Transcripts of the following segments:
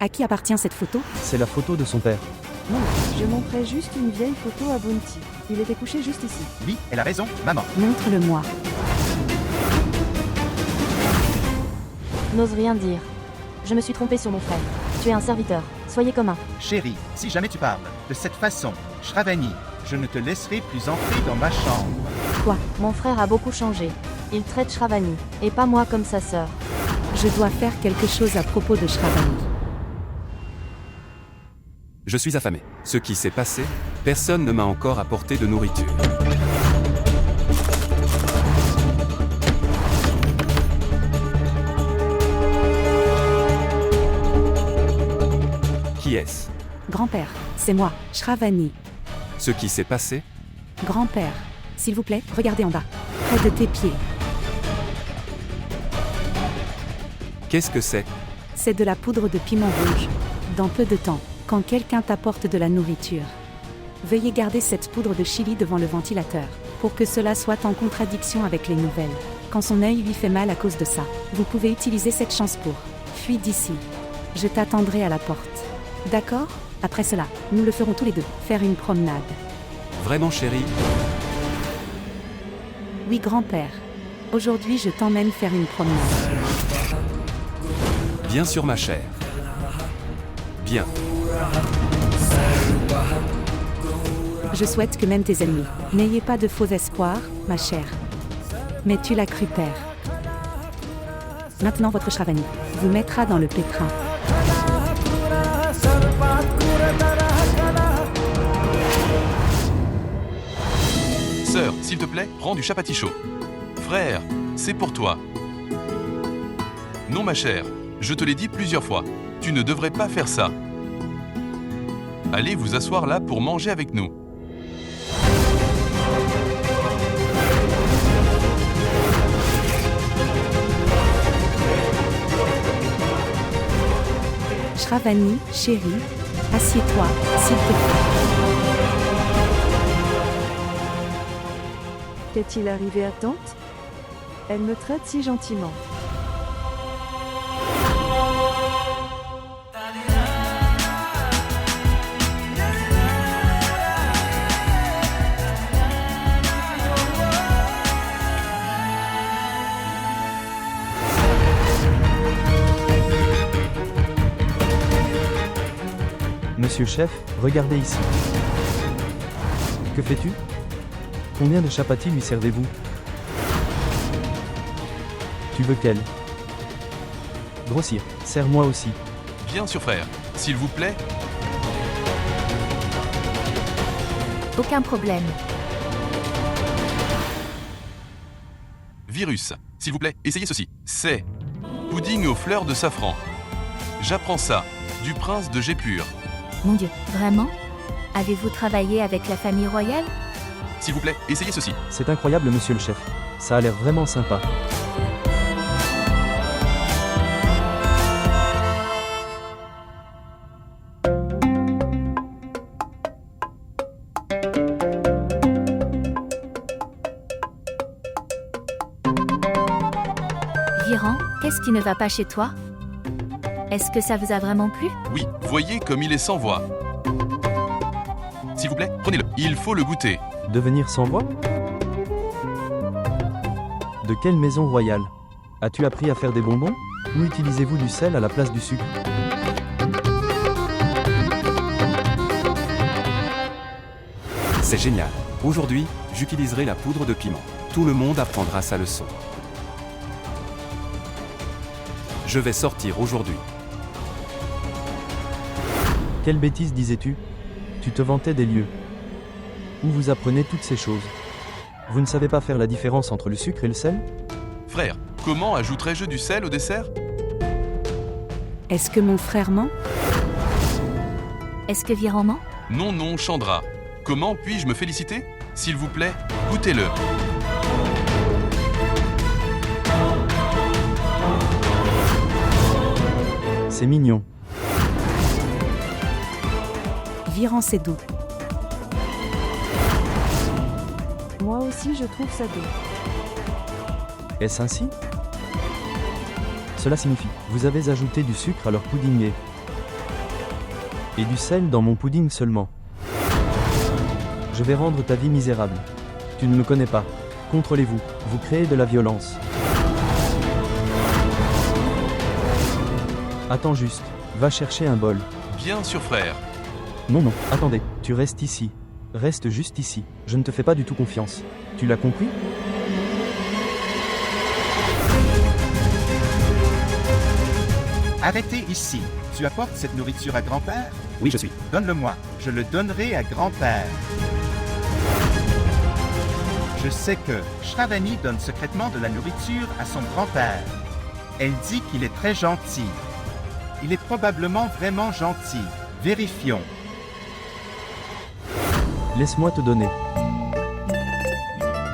À qui appartient cette photo? C'est la photo de son père. Non, je montrais juste une vieille photo à Bounty. Il était couché juste ici. Oui, elle a raison, maman. Montre-le-moi. N'ose rien dire. Je me suis trompée sur mon frère. Tu es un serviteur. Soyez commun. Chérie, si jamais tu parles de cette façon, Shravani, je ne te laisserai plus entrer dans ma chambre. Quoi? Mon frère a beaucoup changé. Il traite Shravani, et pas moi comme sa sœur. Je dois faire quelque chose à propos de Shravani. Je suis affamé. Ce qui s'est passé, personne ne m'a encore apporté de nourriture. Qui est-ce? Grand-père, c'est moi, Shravani. Ce qui s'est passé? Grand-père, s'il vous plaît, regardez en bas. Près de tes pieds. Qu'est-ce que c'est? C'est de la poudre de piment rouge. Dans peu de temps, quand quelqu'un t'apporte de la nourriture, veuillez garder cette poudre de chili devant le ventilateur, pour que cela soit en contradiction avec les nouvelles. Quand son œil lui fait mal à cause de ça, vous pouvez utiliser cette chance pour fuir d'ici. Je t'attendrai à la porte. D'accord? Après cela, nous le ferons tous les deux, faire une promenade. Vraiment chérie? Oui, grand-père. Aujourd'hui, je t'emmène faire une promenade. Bien sûr ma chère. Bien. Je souhaite que même tes ennemis n'ayez pas de faux espoirs, ma chère. Mais tu l'as cru, père. Maintenant, votre Shravani vous mettra dans le pétrin. Sœur, s'il te plaît, prends du chapati chaud. Frère, c'est pour toi. Non ma chère, je te l'ai dit plusieurs fois, tu ne devrais pas faire ça. Allez vous asseoir là pour manger avec nous. Shravani, chérie, assieds-toi, s'il te plaît. Qu'est-il arrivé à tante? Elle me traite si gentiment. Monsieur le chef, regardez ici. Que fais-tu? Combien de chapatis lui servez-vous? Tu veux quelle? Grossir, serre-moi aussi. Bien sûr frère, s'il vous plaît. Aucun problème. Virus, s'il vous plaît, essayez ceci. C'est pudding aux fleurs de safran. J'apprends ça, du prince de Jaipur. Mon Dieu, vraiment? Avez-vous travaillé avec la famille royale? S'il vous plaît, essayez ceci. C'est incroyable, monsieur le chef. Ça a l'air vraiment sympa. Viran, qu'est-ce qui ne va pas chez toi? Est-ce que ça vous a vraiment plu? Oui, voyez comme il est sans voix. S'il vous plaît, prenez-le. Il faut le goûter. Devenir sans voix? De quelle maison royale? As-tu appris à faire des bonbons? Ou utilisez-vous du sel à la place du sucre? C'est génial. Aujourd'hui, j'utiliserai la poudre de piment. Tout le monde apprendra sa leçon. Je vais sortir aujourd'hui. Quelle bêtise disais-tu? Tu te vantais des lieux. Où vous apprenez toutes ces choses? Vous ne savez pas faire la différence entre le sucre et le sel? Frère, comment ajouterais-je du sel au dessert? Est-ce que mon frère ment? Est-ce que Viran ment? Non, non, Chandra. Comment puis-je me féliciter? S'il vous plaît, goûtez-le. C'est mignon. Viran, c'est doux. Moi aussi, je trouve ça doux. Est-ce ainsi? Cela signifie, vous avez ajouté du sucre à leur pudding et... Et du sel dans mon pudding seulement. Je vais rendre ta vie misérable. Tu ne me connais pas. Contrôlez-vous, vous créez de la violence. Attends juste, va chercher un bol. Bien sûr, frère. Non, non, attendez, tu restes ici. Reste juste ici, je ne te fais pas du tout confiance. Tu l'as compris? Arrêtez ici. Tu apportes cette nourriture à grand-père? Oui, je suis. Donne-le-moi. Je le donnerai à grand-père. Je sais que Shravani donne secrètement de la nourriture à son grand-père. Elle dit qu'il est très gentil. Il est probablement vraiment gentil. Vérifions. Laisse-moi te donner.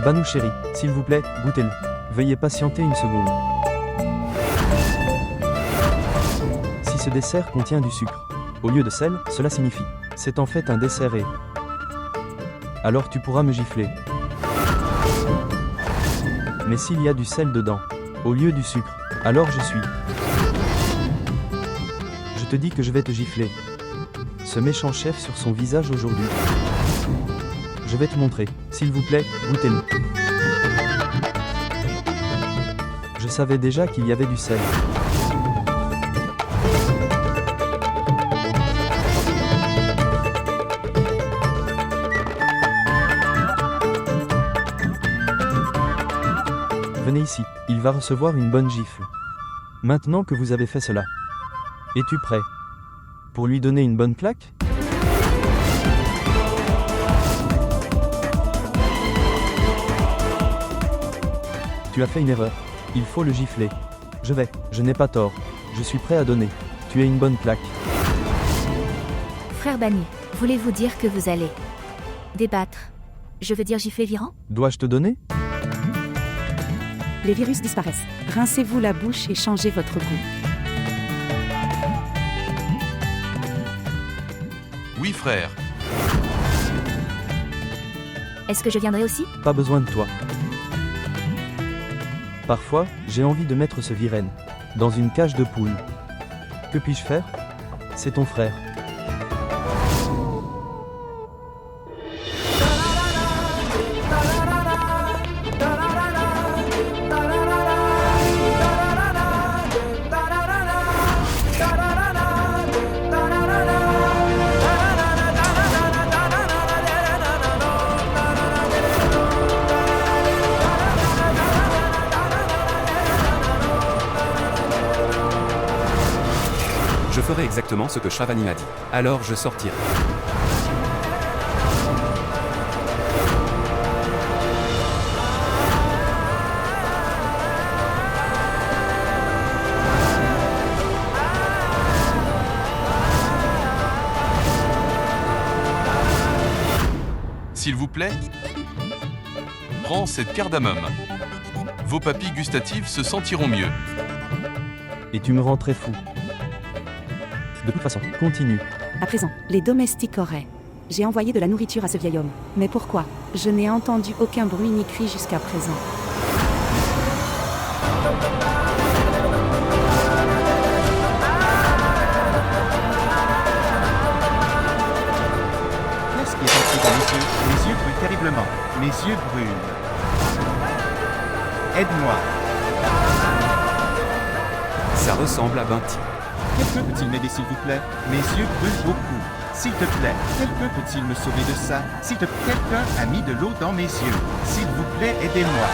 Banu chéri, s'il vous plaît, goûtez-le. Veuillez patienter une seconde. Si ce dessert contient du sucre, au lieu de sel, cela signifie, c'est en fait un dessert et... Alors tu pourras me gifler. Mais s'il y a du sel dedans, au lieu du sucre, alors je suis... Je te dis que je vais te gifler. Ce méchant chef sur son visage aujourd'hui. Je vais te montrer, s'il vous plaît, goûtez-le. Je savais déjà qu'il y avait du sel. Venez ici, il va recevoir une bonne gifle. Maintenant que vous avez fait cela, es-tu prêt pour lui donner une bonne claque? Tu as fait une erreur. Il faut le gifler. Je n'ai pas tort. Je suis prêt à donner. Tu es une bonne claque. Frère Bani, voulez-vous dire que vous allez débattre? Je veux dire gifler Viran? Dois-je te donner? Les virus disparaissent. Rincez-vous la bouche et changez votre goût. Oui, frère. Est-ce que je viendrai aussi? Pas besoin de toi. Parfois, j'ai envie de mettre ce Viren dans une cage de poule. Que puis-je faire? C'est ton frère. Je ferai exactement ce que Shravani m'a dit. Alors je sortirai. S'il vous plaît, prends cette cardamome. Vos papilles gustatives se sentiront mieux. Et tu me rends très fou. De toute façon, continue. À présent, les domestiques auraient. J'ai envoyé de la nourriture à ce vieil homme. Mais pourquoi? Je n'ai entendu aucun bruit ni cri jusqu'à présent. Qu'est-ce qui est entré dans mes yeux? Mes yeux brûlent terriblement. Mes yeux brûlent. Aide-moi. Ça ressemble à Binti. Quelqu'un peut-il m'aider s'il vous plaît? Mes yeux brûlent beaucoup. S'il te plaît, quelqu'un peut-il me sauver de ça? S'il te plaît, quelqu'un a mis de l'eau dans mes yeux. S'il vous plaît, aidez-moi.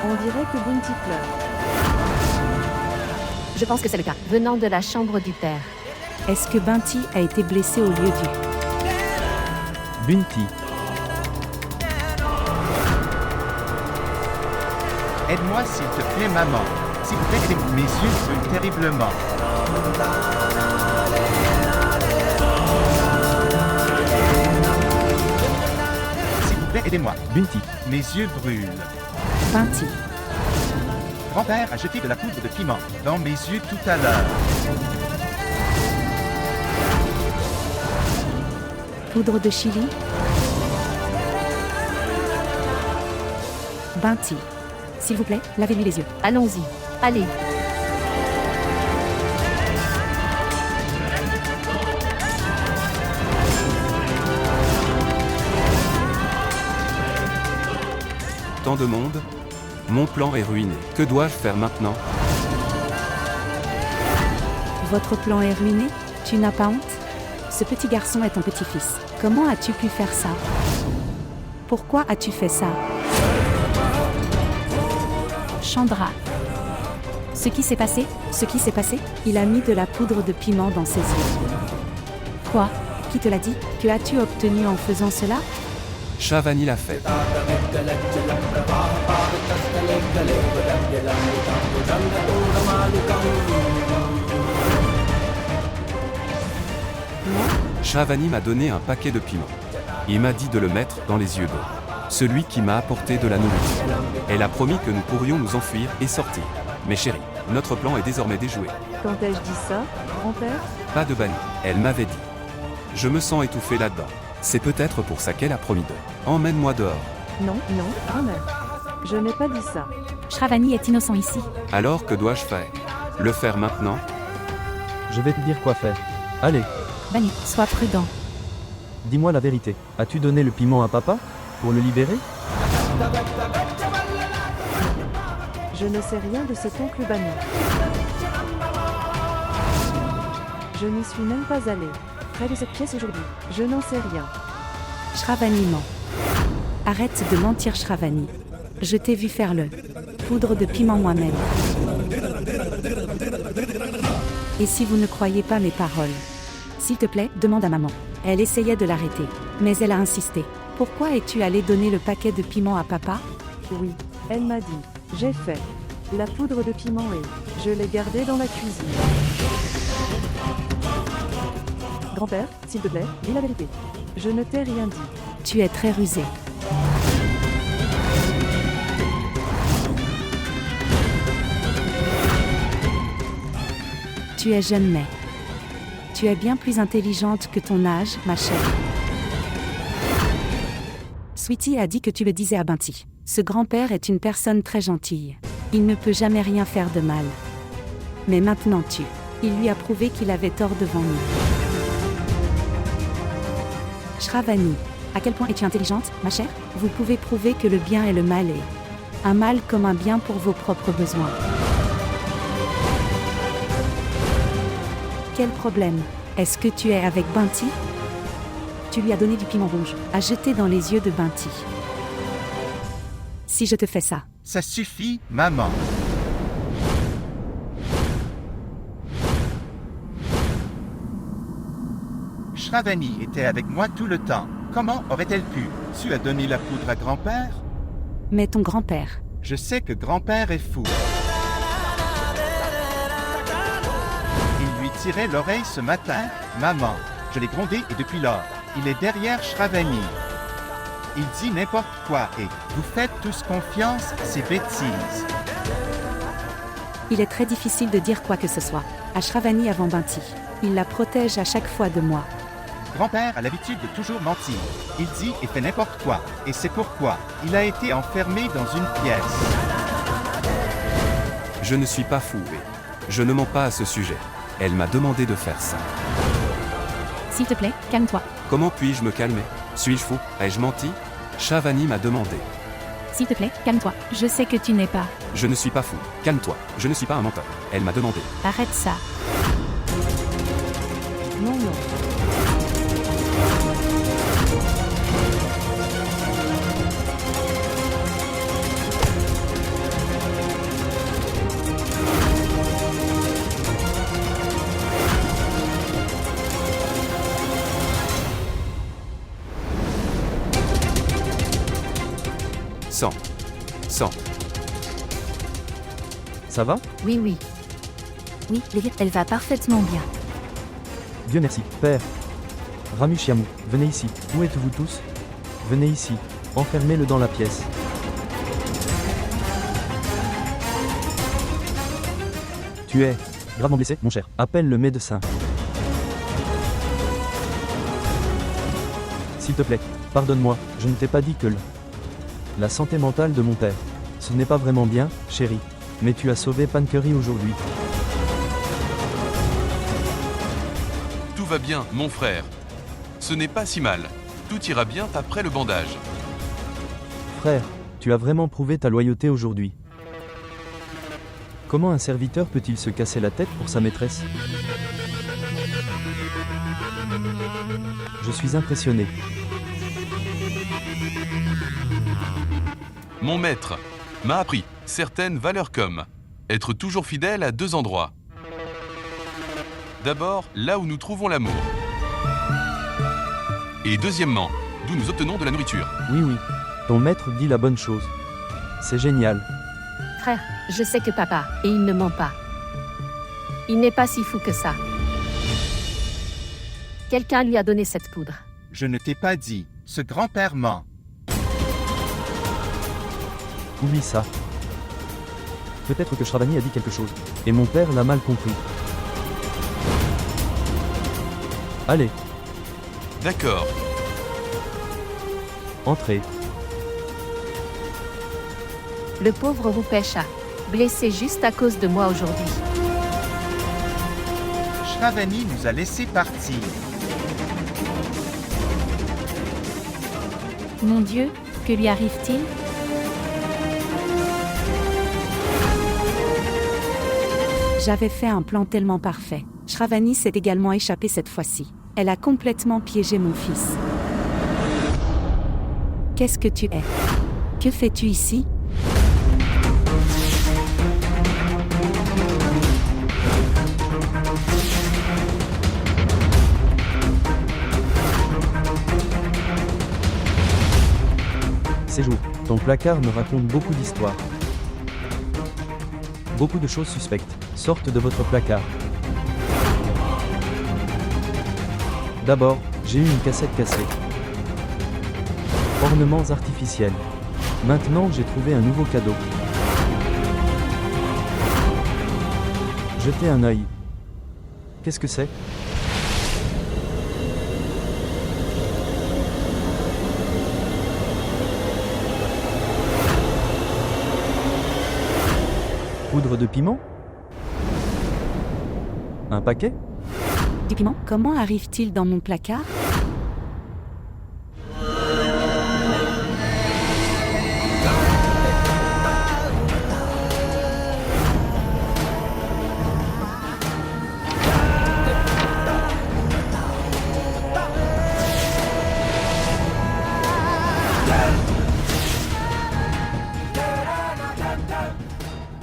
On dirait que Bounty pleure. Je pense que c'est le cas. Venant de la chambre du père. Est-ce que Binti a été blessé au lieu du... Bunty, Aide-moi s'il te plaît, maman. S'il vous plaît, aidez-moi. Mes yeux brûlent terriblement. S'il vous plaît, aidez-moi. Bunty, Mes yeux brûlent. Binti. Grand-père a jeté de la poudre de piment dans mes yeux tout à l'heure. Poudre de chili. Binti. S'il vous plaît, lavez-lui les yeux. Allons-y. Allez. Autant de monde? Mon plan est ruiné. Que dois-je faire maintenant? Votre plan est ruiné? Tu n'as pas honte? Ce petit garçon est ton petit-fils. Comment as-tu pu faire ça? Pourquoi as-tu fait ça? Chandra. Ce qui s'est passé? Ce qui s'est passé? Il a mis de la poudre de piment dans ses yeux. Quoi? Qui te l'a dit? Que as-tu obtenu en faisant cela? Shravani l'a fait. Shravani m'a donné un paquet de piment. Il m'a dit de le mettre dans les yeux d'eau. Celui qui m'a apporté de la nourriture. Elle a promis que nous pourrions nous enfuir et sortir. Mais chérie, notre plan est désormais déjoué. Quand ai-je dit ça, grand-père? Pas de banni. Elle m'avait dit. Je me sens étouffé là-dedans. C'est peut-être pour ça qu'elle a promis de. Emmène-moi dehors. Non, grand-mère. Je n'ai pas dit ça. Shravani est innocent ici. Alors que dois-je faire? Le faire maintenant? Je vais te dire quoi faire. Allez, Bani, sois prudent. dis-moi la vérité. As-tu donné le piment à papa? Pour le libérer? Je ne sais rien de cet oncle Bani. Je n'y suis même pas allé. Près de cette pièce aujourd'hui. Je n'en sais rien. Shravani ment. Arrête de mentir, Shravani. Je t'ai vu faire le poudre de piment moi-même. Et si vous ne croyez pas mes paroles, s'il te plaît, demande à maman. Elle essayait de l'arrêter, mais elle a insisté. Pourquoi es-tu allé donner le paquet de piment à papa? Oui, elle m'a dit. J'ai fait la poudre de piment et je l'ai gardée dans la cuisine. Grand-père, s'il te plaît, dis la vérité. Je ne t'ai rien dit. Tu es très rusé. Tu es jeune mais tu es bien plus intelligente que ton âge, ma chère. Sweetie a dit que tu le disais à Binti. Ce grand-père est une personne très gentille. Il ne peut jamais rien faire de mal. Mais maintenant il lui a prouvé qu'il avait tort devant nous. Shravani, à quel point es-tu intelligente, ma chère? Vous pouvez prouver que le bien et le mal est un mal comme un bien pour vos propres besoins. Quel problème? Est-ce que tu es avec Binti? Tu lui as donné du piment rouge, à jeter dans les yeux de Binti. Si je te fais ça. Ça suffit, maman. Shravani était avec moi tout le temps. Comment aurait-elle pu? Tu as donné la poudre à grand-père? Mais ton grand-père. Je sais que grand-père est fou. Il lui tirait l'oreille ce matin. Maman, je l'ai grondé et depuis lors, il est derrière Shravani. Il dit n'importe quoi et vous faites tous confiance à ses bêtises. Il est très difficile de dire quoi que ce soit à Shravani avant Binti. Il la protège à chaque fois de moi. Grand-père a l'habitude de toujours mentir. Il dit et fait n'importe quoi. Et c'est pourquoi il a été enfermé dans une pièce. Je ne suis pas fou et je ne mens pas à ce sujet. Elle m'a demandé de faire ça. S'il te plaît, calme-toi. Comment puis-je me calmer? Suis-je fou? Ai-je menti? Shravani m'a demandé. S'il te plaît, calme-toi. Je sais que tu n'es pas. Je ne suis pas fou. Calme-toi. Je ne suis pas un menteur. Elle m'a demandé. Arrête ça. Non, non. Sans. Ça va? Oui, oui. Oui, Lily, elle va parfaitement bien. Dieu merci. Père. Ramu Chiamou, venez ici. Où êtes-vous tous? Venez ici. Enfermez-le dans la pièce. Tu es gravement blessé, mon cher. Appelle le médecin. S'il te plaît, pardonne-moi, je ne t'ai pas dit que la santé mentale de mon père. Ce n'est pas vraiment bien, chérie. Mais tu as sauvé Pancurry aujourd'hui. Tout va bien, mon frère. Ce n'est pas si mal. Tout ira bien après le bandage. Frère, Tu as vraiment prouvé ta loyauté aujourd'hui. Comment un serviteur peut-il se casser la tête pour sa maîtresse? Je suis impressionné. Mon maître m'a appris certaines valeurs comme être toujours fidèle à 2 endroits. D'abord, là où nous trouvons l'amour. Et deuxièmement, d'où nous obtenons de la nourriture. Oui, ton maître dit la bonne chose. C'est génial. Frère, je sais que papa, et il ne ment pas. Il n'est pas si fou que ça. Quelqu'un lui a donné cette poudre. Je ne t'ai pas dit. Ce grand-père ment. Oublie ça. Peut-être que Shravani a dit quelque chose, et mon père l'a mal compris. Allez, D'accord. entrez. Le pauvre Rupesha, blessé juste à cause de moi aujourd'hui. Shravani nous a laissé partir. Mon Dieu, que lui arrive-t-il? J'avais fait un plan tellement parfait. Shravani s'est également échappée cette fois-ci. Elle a complètement piégé mon fils. Qu'est-ce que tu es? Que fais-tu ici? Ces jours, ton placard me raconte beaucoup d'histoires. Beaucoup de choses suspectes sortent de votre placard. D'abord, j'ai eu une cassette cassée. Ornements artificiels. Maintenant, j'ai trouvé un nouveau cadeau. Jetez un œil. Qu'est-ce que c'est? Poudre de piment? Un paquet? Du piment? Comment arrive-t-il dans mon placard?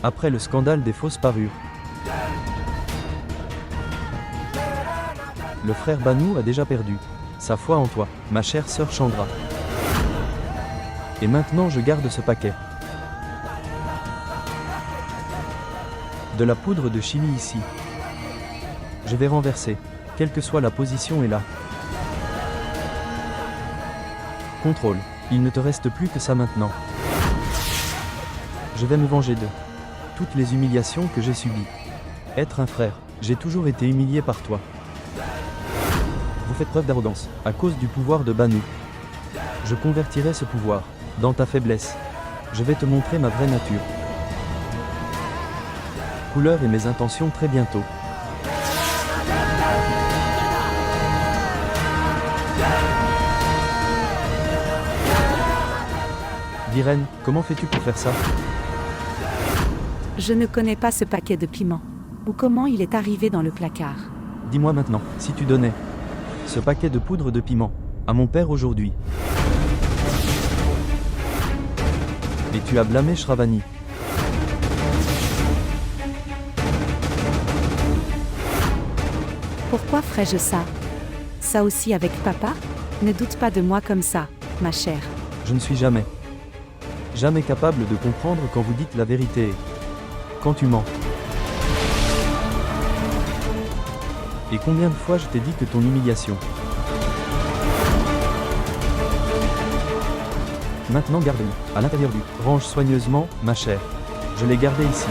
Après le scandale des fausses parures. Le frère Banu a déjà perdu sa foi en toi, ma chère sœur Chandra. Et maintenant je garde ce paquet. De la poudre de chili ici. Je vais renverser, quelle que soit la position est là. Contrôle, il ne te reste plus que ça maintenant. Je vais me venger de toutes les humiliations que j'ai subies. Être un frère, j'ai toujours été humilié par toi. Vous faites preuve d'arrogance, à cause du pouvoir de Banu. Je convertirai ce pouvoir dans ta faiblesse. Je vais te montrer ma vraie nature. Couleur et mes intentions très bientôt. Viren, comment fais-tu pour faire ça? Je ne connais pas ce paquet de piment. Ou comment il est arrivé dans le placard. Dis-moi maintenant, si tu donnais ce paquet de poudre de piment à mon père aujourd'hui. Et tu as blâmé Shravani. Pourquoi ferais-je ça? Ça aussi avec papa? Ne doute pas de moi comme ça, ma chère. Je ne suis jamais capable de comprendre quand vous dites la vérité et quand tu mens. Et combien de fois je t'ai dit que ton humiliation. Maintenant garde-le, à l'intérieur du range soigneusement, ma chère. Je l'ai gardé ici.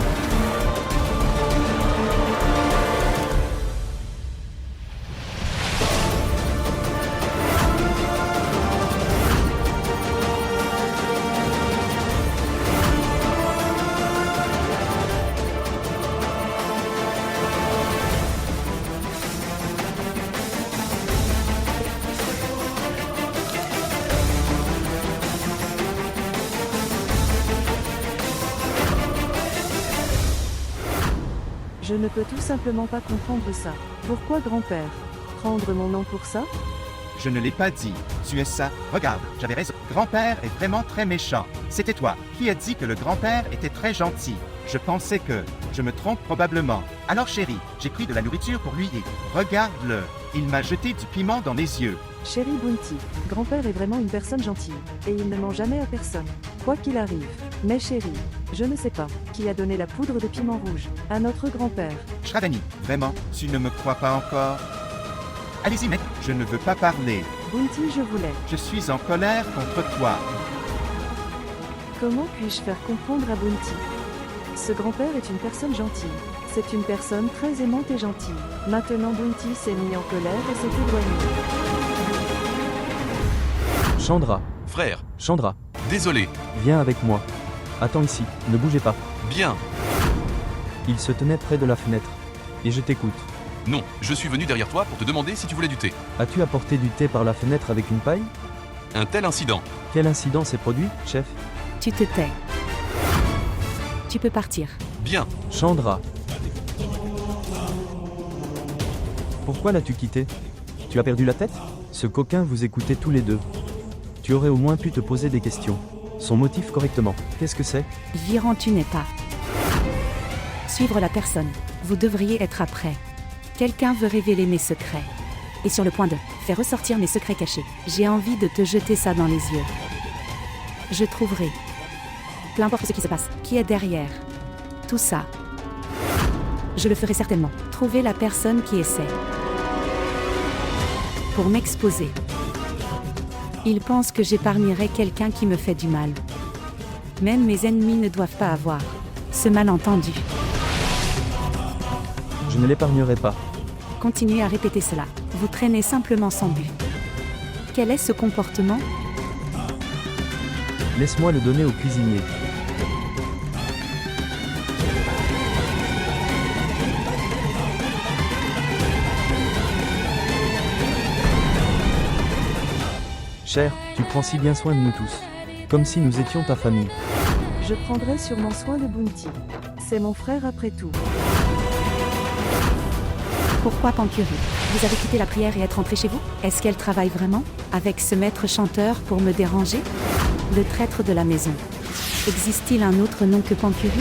ne peux tout simplement pas comprendre ça. Pourquoi grand-père? Prendre mon nom pour ça? Je ne l'ai pas dit. Tu es ça. Regarde, j'avais raison. Grand-père est vraiment très méchant. C'était toi qui as dit que le grand-père était très gentil. Je pensais que... Je me trompe probablement. Alors chérie, j'ai pris de la nourriture pour lui et... Regarde-le. Il m'a jeté du piment dans les yeux. Chérie Bounty, grand-père est vraiment une personne gentille. Et il ne ment jamais à personne. Quoi qu'il arrive. Mais chérie, je ne sais pas qui a donné la poudre de piment rouge à notre grand-père. Shravani, vraiment, tu ne me crois pas encore? Allez-y mec, je ne veux pas parler. Bounty, je voulais. Je suis en colère contre toi. Comment puis-je faire comprendre à Bounty? Ce grand-père est une personne gentille. C'est une personne très aimante et gentille. Maintenant Bounty s'est mis en colère et s'est éloigné. Chandra, Frère, Chandra, désolé. viens avec moi. Attends ici, ne bougez pas. Bien. Il se tenait près de la fenêtre. Et je t'écoute. Non, je suis venu derrière toi pour te demander si tu voulais du thé. As-tu apporté du thé par la fenêtre avec une paille? Un tel incident. Quel incident s'est produit, chef? Tu te tais. Tu peux partir. Bien. Chandra. Pourquoi l'as-tu quitté? Tu as perdu la tête? Ce coquin vous écoutait tous les deux. Tu aurais au moins pu te poser des questions. Son motif correctement. Qu'est-ce que c'est? Virant, tu n'es pas. Suivre la personne. Vous devriez être après. Quelqu'un veut révéler mes secrets. Et sur le point de faire ressortir mes secrets cachés. J'ai envie de te jeter ça dans les yeux. Je trouverai. Peu importe ce qui se passe, qui est derrière. Tout ça. Je le ferai certainement. Trouver la personne qui essaie. Pour m'exposer. Il pense que j'épargnerai quelqu'un qui me fait du mal. Même mes ennemis ne doivent pas avoir ce malentendu. Je ne l'épargnerai pas. Continuez à répéter cela. Vous traînez simplement sans but. Quel est ce comportement? Laisse-moi le donner au cuisinier. Cher, tu prends si bien soin de nous tous. Comme si nous étions ta famille. Je prendrai sûrement soin de Bounty. C'est mon frère après tout. Pourquoi Pancuré? Vous avez quitté la prière et êtes rentré chez vous? Est-ce qu'elle travaille vraiment avec ce maître chanteur pour me déranger? Le traître de la maison. Existe-t-il un autre nom que Pancuré?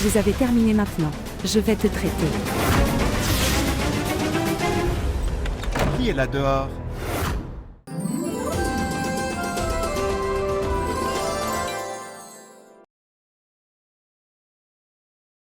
Vous avez terminé maintenant. Je vais te traiter. Qui est là dehors?